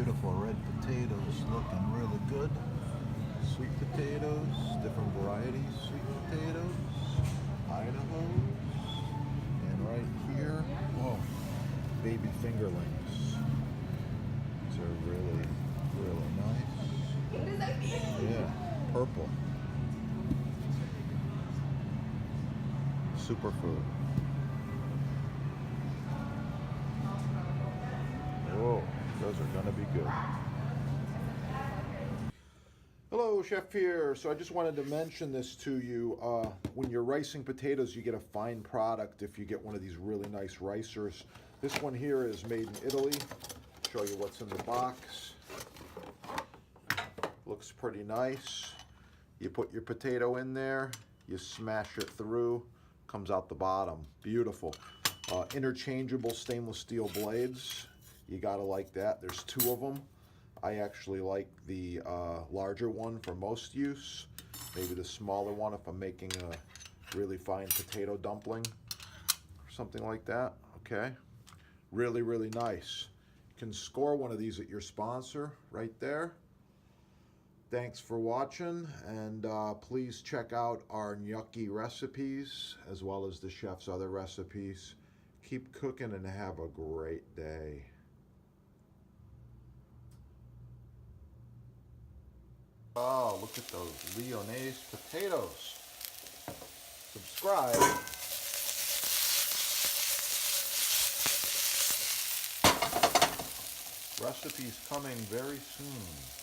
Beautiful red potatoes looking really good. Sweet potatoes, different varieties, sweet potatoes, Idaho's, and right here, oh, baby fingerlings. These are really, really nice. What does that mean? Yeah, purple. Superfood. Whoa, those are gonna be good. Hello, Chef here. So I just wanted to mention this to you. When you're ricing potatoes, you get a fine product if you get one of these really nice ricers. This one here is made in Italy. Show you what's in the box. Looks pretty nice. You put your potato in there, you smash it through, comes out the bottom. Beautiful. Interchangeable stainless steel blades. You gotta like that. There's two of them. I actually like the larger one for most use. Maybe the smaller one if I'm making a really fine potato dumpling or something like that. Okay. Really, really nice. You can score one of these at your sponsor right there. Thanks for watching, and please check out our gnocchi recipes as well as the chef's other recipes. Keep cooking and have a great day. Oh, look at those Lyonnaise potatoes. Subscribe. Recipes coming very soon.